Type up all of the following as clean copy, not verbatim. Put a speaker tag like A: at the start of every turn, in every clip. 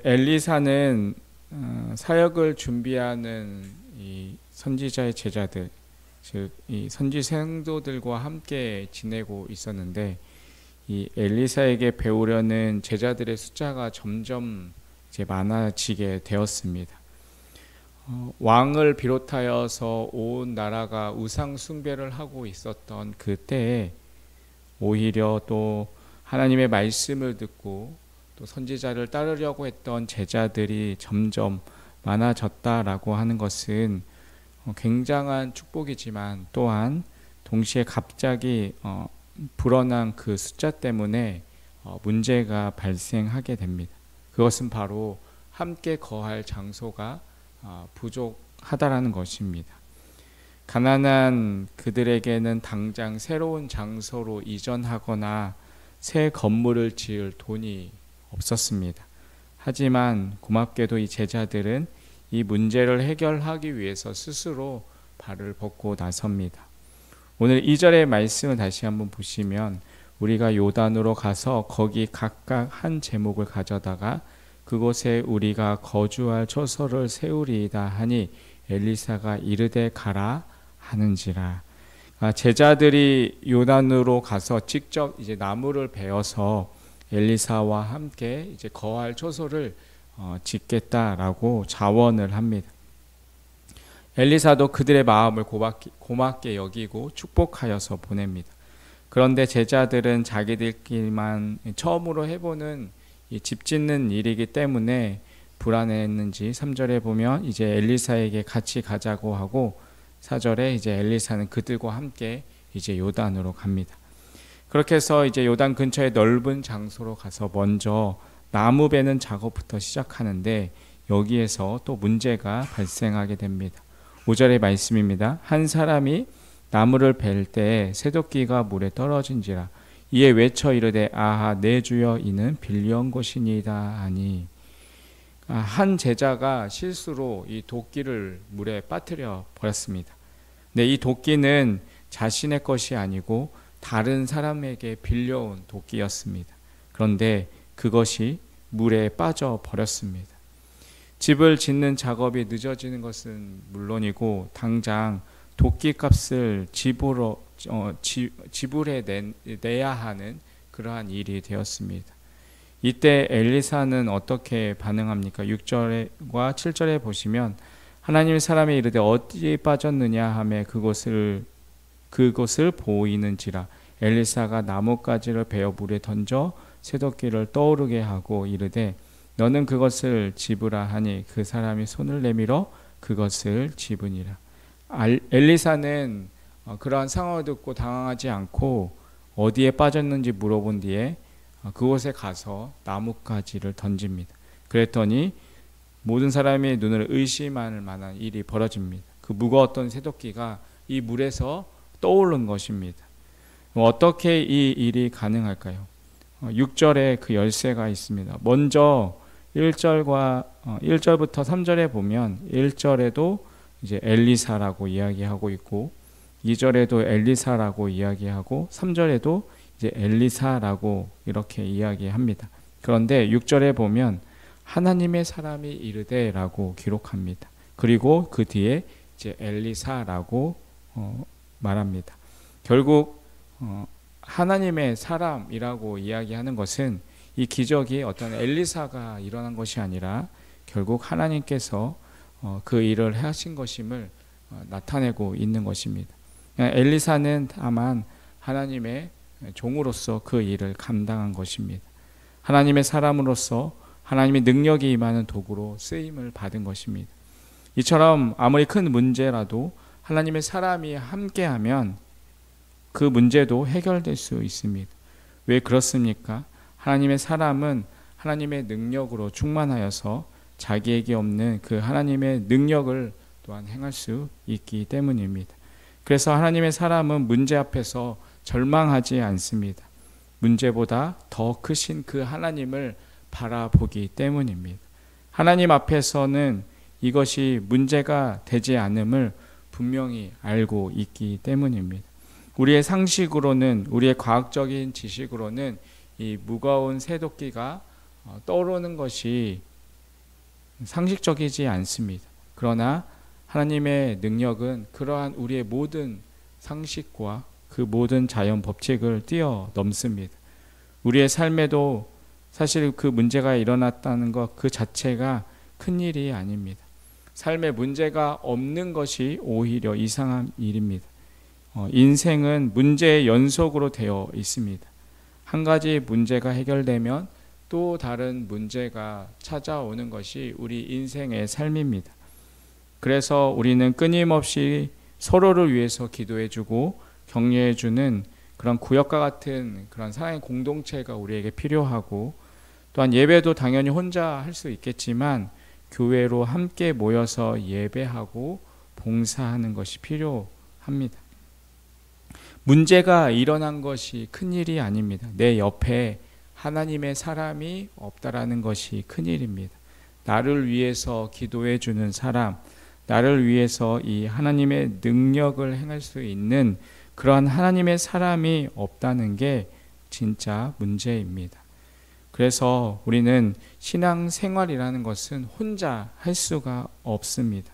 A: 엘리사는 사역을 준비하는 이 선지자의 제자들, 즉 이 선지 생도들과 함께 지내고 있었는데, 이 엘리사에게 배우려는 제자들의 숫자가 점점 이제 많아지게 되었습니다. 왕을 비롯하여서 온 나라가 우상 숭배를 하고 있었던 그때에 오히려 또 하나님의 말씀을 듣고 또 선지자를 따르려고 했던 제자들이 점점 많아졌다라고 하는 것은 굉장한 축복이지만 또한 동시에 갑자기 불어난 그 숫자 때문에 문제가 발생하게 됩니다. 그것은 바로 함께 거할 장소가 부족하다라는 것입니다. 가난한 그들에게는 당장 새로운 장소로 이전하거나 새 건물을 지을 돈이 없었습니다. 하지만 고맙게도 이 제자들은 이 문제를 해결하기 위해서 스스로 발을 벗고 나섭니다. 오늘 2절의 말씀을 다시 한번 보시면, 우리가 요단으로 가서 거기 각각 한 제목을 가져다가 그곳에 우리가 거주할 처소를 세우리이다 하니 엘리사가 이르되 가라 하는지라. 제자들이 요단으로 가서 직접 이제 나무를 베어서 엘리사와 함께 이제 거할 처소를 짓겠다라고 자원을 합니다. 엘리사도 그들의 마음을 고맙게 여기고 축복하여서 보냅니다. 그런데 제자들은 자기들끼리만 처음으로 해보는 이 집 짓는 일이기 때문에 불안했는지 3절에 보면 이제 엘리사에게 같이 가자고 하고 4절에 이제 엘리사는 그들과 함께 이제 요단으로 갑니다. 그렇게 해서 이제 요단 근처의 넓은 장소로 가서 먼저 나무 베는 작업부터 시작하는데, 여기에서 또 문제가 발생하게 됩니다. 5절의 말씀입니다. 한 사람이 나무를 벨 때에 새도끼가 물에 떨어진지라. 이에 외쳐 이르되 아하 내 주여 이는 빌려온 것이니이다 하니, 한 제자가 실수로 이 도끼를 물에 빠뜨려 버렸습니다. 네, 이 도끼는 자신의 것이 아니고 다른 사람에게 빌려온 도끼였습니다. 그런데 그것이 물에 빠져 버렸습니다. 집을 짓는 작업이 늦어지는 것은 물론이고 당장 도끼값을 지불해 내야 하는 그러한 일이 되었습니다. 이때 엘리사는 어떻게 반응합니까? 6절과 7절에 보시면, 하나님의 사람이 이르되 어디에 빠졌느냐 하매 그곳을 보이는지라. 엘리사가 나뭇가지를 베어 물에 던져 새도끼를 떠오르게 하고 이르되 너는 그것을 집으라 하니 그 사람이 손을 내밀어 그것을 집으니라. 엘리사는 그러한 상황을 듣고 당황하지 않고 어디에 빠졌는지 물어본 뒤에 그곳에 가서 나뭇가지를 던집니다. 그랬더니 모든 사람의 눈을 의심할 만한 일이 벌어집니다. 그 무거웠던 새도끼가 이 물에서 떠오른 것입니다. 어떻게 이 일이 가능할까요? 6절에 그 열쇠가 있습니다. 먼저 1절부터 3절에 보면 1절에도 이제 엘리사라고 이야기하고 있고 2절에도 엘리사라고 이야기하고 3절에도 이제 엘리사라고 이렇게 이야기합니다. 그런데 6절에 보면 하나님의 사람이 이르되라고 기록합니다. 그리고 그 뒤에 이제 엘리사라고 말합니다. 결국 하나님의 사람이라고 이야기하는 것은 이 기적이 어떤 엘리사가 일어난 것이 아니라 결국 하나님께서 그 일을 하신 것임을 나타내고 있는 것입니다. 엘리사는 다만 하나님의 종으로서 그 일을 감당한 것입니다. 하나님의 사람으로서 하나님의 능력이 임하는 도구로 쓰임을 받은 것입니다. 이처럼 아무리 큰 문제라도 하나님의 사람이 함께하면 그 문제도 해결될 수 있습니다. 왜 그렇습니까? 하나님의 사람은 하나님의 능력으로 충만하여서 자기에게 없는 그 하나님의 능력을 또한 행할 수 있기 때문입니다. 그래서 하나님의 사람은 문제 앞에서 절망하지 않습니다. 문제보다 더 크신 그 하나님을 바라보기 때문입니다. 하나님 앞에서는 이것이 문제가 되지 않음을 분명히 알고 있기 때문입니다. 우리의 상식으로는, 우리의 과학적인 지식으로는 이 무거운 새도끼가 떠오르는 것이 상식적이지 않습니다. 그러나 하나님의 능력은 그러한 우리의 모든 상식과 그 모든 자연 법칙을 뛰어넘습니다. 우리의 삶에도 사실 그 문제가 일어났다는 것 그 자체가 큰일이 아닙니다. 삶에 문제가 없는 것이 오히려 이상한 일입니다. 인생은 문제의 연속으로 되어 있습니다. 한 가지 문제가 해결되면 또 다른 문제가 찾아오는 것이 우리 인생의 삶입니다. 그래서 우리는 끊임없이 서로를 위해서 기도해주고 격려해주는 그런 구역과 같은 그런 사랑의 공동체가 우리에게 필요하고, 또한 예배도 당연히 혼자 할 수 있겠지만 교회로 함께 모여서 예배하고 봉사하는 것이 필요합니다. 문제가 일어난 것이 큰일이 아닙니다. 내 옆에 하나님의 사람이 없다라는 것이 큰일입니다. 나를 위해서 기도해 주는 사람, 나를 위해서 이 하나님의 능력을 행할 수 있는 그러한 하나님의 사람이 없다는 게 진짜 문제입니다. 그래서 우리는 신앙생활이라는 것은 혼자 할 수가 없습니다.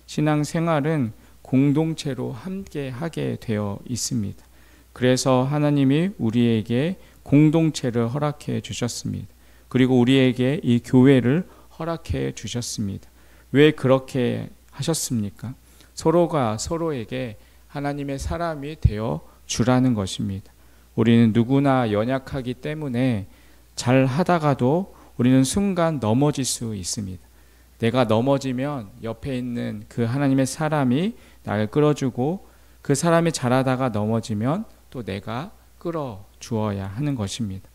A: 신앙생활은 공동체로 함께 하게 되어 있습니다. 그래서 하나님이 우리에게 공동체를 허락해 주셨습니다. 그리고 우리에게 이 교회를 허락해 주셨습니다. 왜 그렇게 하셨습니까? 서로가 서로에게 하나님의 사람이 되어 주라는 것입니다. 우리는 누구나 연약하기 때문에 잘 하다가도 우리는 순간 넘어질 수 있습니다. 내가 넘어지면 옆에 있는 그 하나님의 사람이 나를 끌어주고, 그 사람이 잘하다가 넘어지면 또 내가 끌어주어야 하는 것입니다.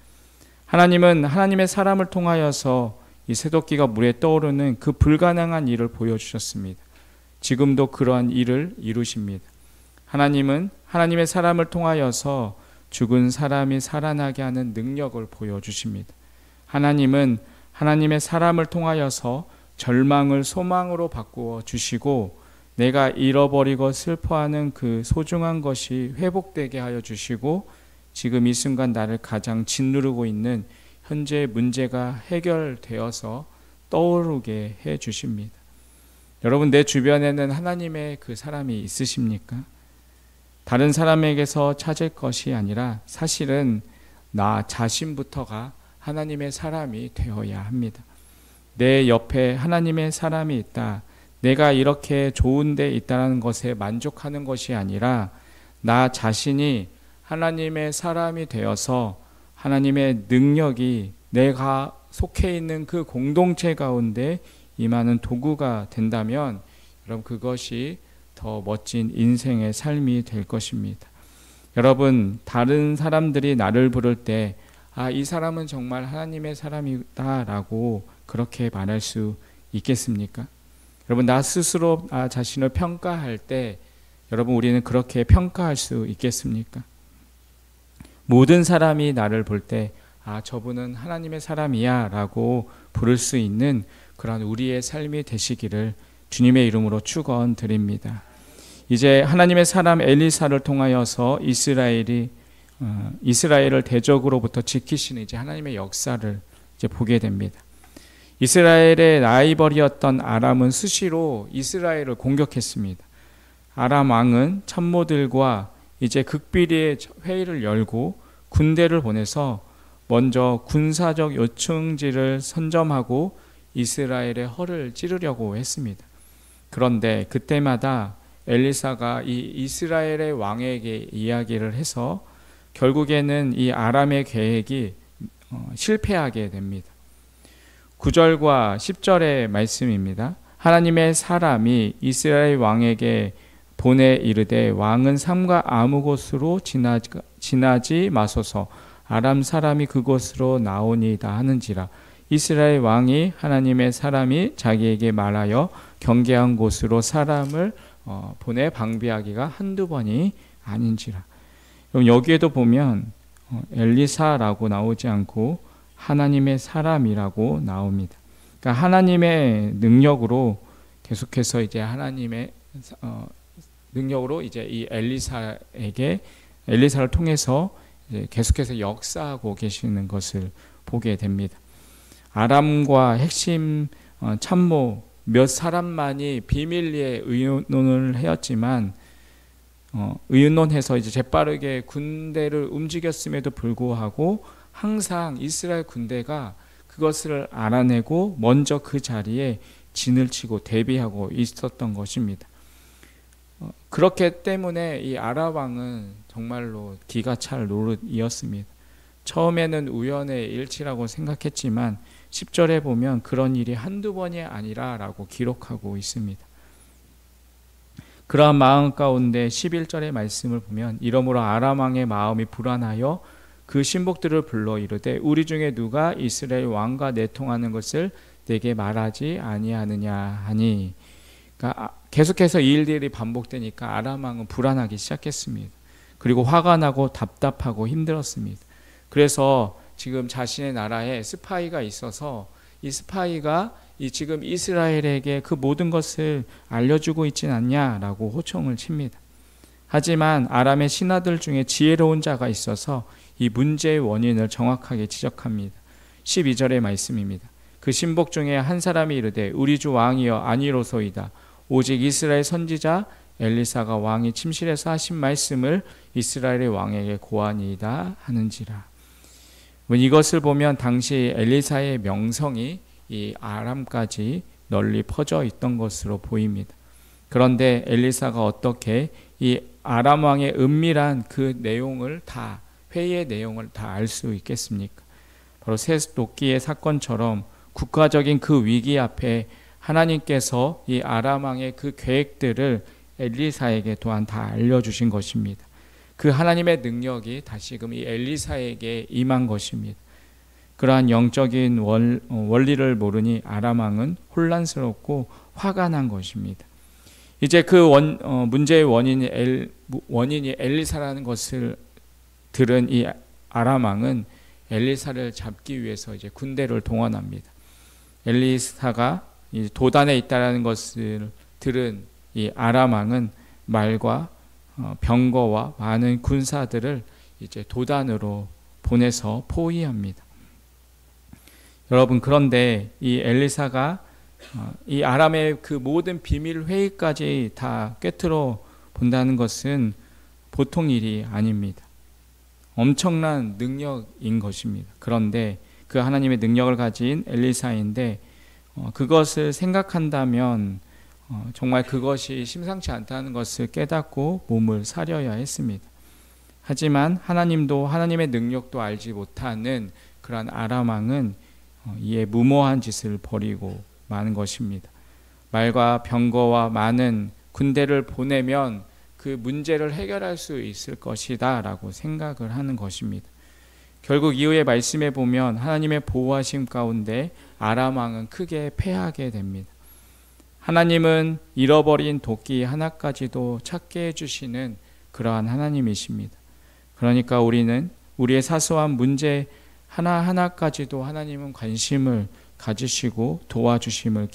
A: 하나님은 하나님의 사람을 통하여서 이 새도끼가 물에 떠오르는 그 불가능한 일을 보여주셨습니다. 지금도 그러한 일을 이루십니다. 하나님은 하나님의 사람을 통하여서 죽은 사람이 살아나게 하는 능력을 보여주십니다. 하나님은 하나님의 사람을 통하여서 절망을 소망으로 바꾸어 주시고, 내가 잃어버리고 슬퍼하는 그 소중한 것이 회복되게 하여 주시고, 지금 이 순간 나를 가장 짓누르고 있는 현재의 문제가 해결되어서 떠오르게 해 주십니다. 여러분, 내 주변에는 하나님의 그 사람이 있으십니까? 다른 사람에게서 찾을 것이 아니라 사실은 나 자신부터가 하나님의 사람이 되어야 합니다. 내 옆에 하나님의 사람이 있다, 내가 이렇게 좋은 데 있다는 것에 만족하는 것이 아니라 나 자신이 하나님의 사람이 되어서 하나님의 능력이 내가 속해 있는 그 공동체 가운데 임하는 도구가 된다면, 여러분, 그것이 더 멋진 인생의 삶이 될 것입니다. 여러분, 다른 사람들이 나를 부를 때 이 사람은 정말 하나님의 사람이다라고 그렇게 말할 수 있겠습니까? 여러분, 나 스스로 나 자신을 평가할 때 여러분, 우리는 그렇게 평가할 수 있겠습니까? 모든 사람이 나를 볼 때 저분은 하나님의 사람이야 라고 부를 수 있는 그런 우리의 삶이 되시기를 주님의 이름으로 축원드립니다. 이제 하나님의 사람 엘리사를 통하여서 이스라엘을 대적으로부터 지키시는 이제 하나님의 역사를 이제 보게 됩니다. 이스라엘의 라이벌이었던 아람은 수시로 이스라엘을 공격했습니다. 아람 왕은 참모들과 이제 극비리의 회의를 열고 군대를 보내서 먼저 군사적 요충지를 선점하고 이스라엘의 허를 찌르려고 했습니다. 그런데 그때마다 엘리사가 이 이스라엘의 왕에게 이야기를 해서 결국에는 이 아람의 계획이 실패하게 됩니다. 9절과 10절의 말씀입니다. 하나님의 사람이 이스라엘 왕에게 보내 이르되 왕은 삼가 아무 곳으로 지나지 마소서, 아람 사람이 그곳으로 나오니이다 하는지라. 이스라엘 왕이 하나님의 사람이 자기에게 말하여 경계한 곳으로 사람을 보내 방비하기가 한두 번이 아닌지라. 여기에도 보면 엘리사라고 나오지 않고 하나님의 사람이라고 나옵니다. 그러니까 하나님의 능력으로 계속해서 이제 하나님의 능력으로 이제 이 엘리사를 통해서 이제 계속해서 역사하고 계시는 것을 보게 됩니다. 아람과 핵심 참모 몇 사람만이 비밀리에 의논을 하였지만 의논해서 이제 재빠르게 군대를 움직였음에도 불구하고 항상 이스라엘 군대가 그것을 알아내고 먼저 그 자리에 진을 치고 대비하고 있었던 것입니다. 그렇기 때문에 이 아람 왕은 정말로 기가 찰 노릇이었습니다. 처음에는 우연의 일치라고 생각했지만 10절에 보면 그런 일이 한두 번이 아니라 라고 기록하고 있습니다. 그러한 마음 가운데 11절의 말씀을 보면 이러므로 아람 왕의 마음이 불안하여 그 신복들을 불러 이르되 우리 중에 누가 이스라엘 왕과 내통하는 것을 내게 말하지 아니하느냐 하니, 그러니까 계속해서 이 일들이 반복되니까 아람 왕은 불안하기 시작했습니다. 그리고 화가 나고 답답하고 힘들었습니다. 그래서 지금 자신의 나라에 스파이가 있어서 이 스파이가 지금 이스라엘에게 그 모든 것을 알려주고 있진 않냐라고 호청을 칩니다. 하지만 아람의 신하들 중에 지혜로운 자가 있어서 이 문제의 원인을 정확하게 지적합니다. 12절의 말씀입니다. 그 신복 중에 한 사람이 이르되 우리 주 왕이여 아니로소이다. 오직 이스라엘 선지자 엘리사가 왕이 침실에서 하신 말씀을 이스라엘의 왕에게 고하니이다 하는지라. 이것을 보면 당시 엘리사의 명성이 이 아람까지 널리 퍼져 있던 것으로 보입니다. 그런데 엘리사가 어떻게 이 아람 왕의 은밀한 그 내용을 다, 회의의 내용을 다 알 수 있겠습니까? 바로 새 도끼의 사건처럼 국가적인 그 위기 앞에 하나님께서 이 아람 왕의 그 계획들을 엘리사에게 또한 다 알려주신 것입니다. 그 하나님의 능력이 다시금 이 엘리사에게 임한 것입니다. 그러한 영적인 원리를 모르니 아람 왕은 혼란스럽고 화가 난 것입니다. 이제 그 문제의 원인이 엘리사라는 것을 들은 이 아람 왕은 엘리사를 잡기 위해서 이제 군대를 동원합니다. 엘리사가 도단에 있다라는 것을 들은 이 아람 왕은 말과 병거와 많은 군사들을 이제 도단으로 보내서 포위합니다. 여러분, 그런데 이 엘리사가 이 아람의 그 모든 비밀 회의까지 다 꿰뚫어 본다는 것은 보통 일이 아닙니다. 엄청난 능력인 것입니다. 그런데 그 하나님의 능력을 가진 엘리사인데 그것을 생각한다면 정말 그것이 심상치 않다는 것을 깨닫고 몸을 사려야 했습니다. 하지만 하나님도 하나님의 능력도 알지 못하는 그러한 아람 왕은 이에 무모한 짓을 벌이고 마는 것입니다. 말과 병거와 많은 군대를 보내면 그 문제를 해결할 수 있을 것이다 라고 생각을 하는 것입니다. 결국 이후의 말씀에 보면 하나님의 보호하심 가운데 아람 왕은 크게 패하게 됩니다. 하나님은 잃어버린 도끼 하나까지도 찾게 해주시는 그러한 하나님이십니다. 그러니까 우리는 우리의 사소한 문제 하나하나까지도 하나님은 관심을 가지시고 도와주심을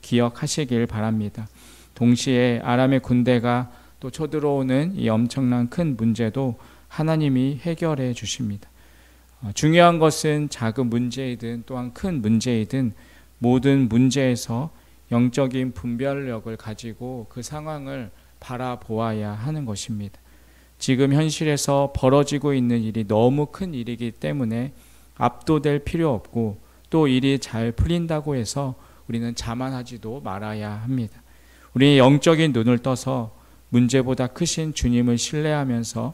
A: 기억하시길 바랍니다. 동시에 아람의 군대가 또 쳐들어오는 이 엄청난 큰 문제도 하나님이 해결해 주십니다. 중요한 것은 작은 문제이든 또한 큰 문제이든 모든 문제에서 영적인 분별력을 가지고 그 상황을 바라보아야 하는 것입니다. 지금 현실에서 벌어지고 있는 일이 너무 큰 일이기 때문에 압도될 필요 없고 또 일이 잘 풀린다고 해서 우리는 자만하지도 말아야 합니다. 우리의 영적인 눈을 떠서 문제보다 크신 주님을 신뢰하면서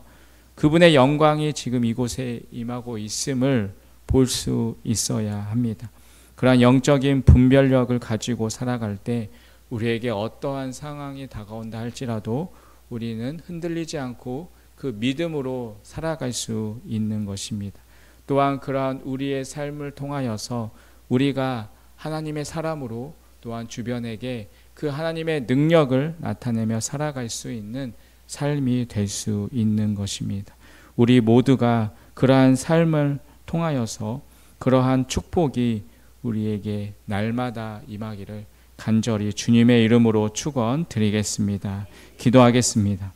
A: 그분의 영광이 지금 이곳에 임하고 있음을 볼 수 있어야 합니다. 그러한 영적인 분별력을 가지고 살아갈 때 우리에게 어떠한 상황이 다가온다 할지라도 우리는 흔들리지 않고 그 믿음으로 살아갈 수 있는 것입니다. 또한 그러한 우리의 삶을 통하여서 우리가 하나님의 사람으로 또한 주변에게 그 하나님의 능력을 나타내며 살아갈 수 있는 삶이 될 수 있는 것입니다. 우리 모두가 그러한 삶을 통하여서 그러한 축복이 우리에게 날마다 임하기를 간절히 주님의 이름으로 축원드리겠습니다. 기도하겠습니다.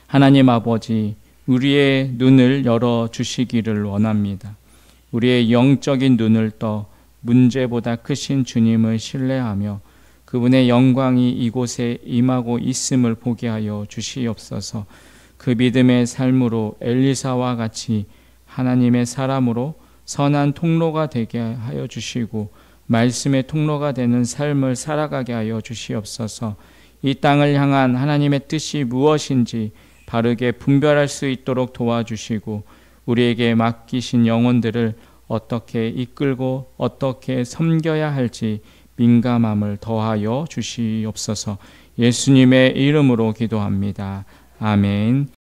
A: 하나님 아버지, 우리의 눈을 열어주시기를 원합니다. 우리의 영적인 눈을 떠 문제보다 크신 주님을 신뢰하며 그분의 영광이 이곳에 임하고 있음을 보게 하여 주시옵소서. 그 믿음의 삶으로 엘리사와 같이 하나님의 사람으로 선한 통로가 되게 하여 주시고 말씀의 통로가 되는 삶을 살아가게 하여 주시옵소서. 이 땅을 향한 하나님의 뜻이 무엇인지 바르게 분별할 수 있도록 도와주시고 우리에게 맡기신 영혼들을 어떻게 이끌고 어떻게 섬겨야 할지 민감함을 더하여 주시옵소서. 예수님의 이름으로 기도합니다. 아멘.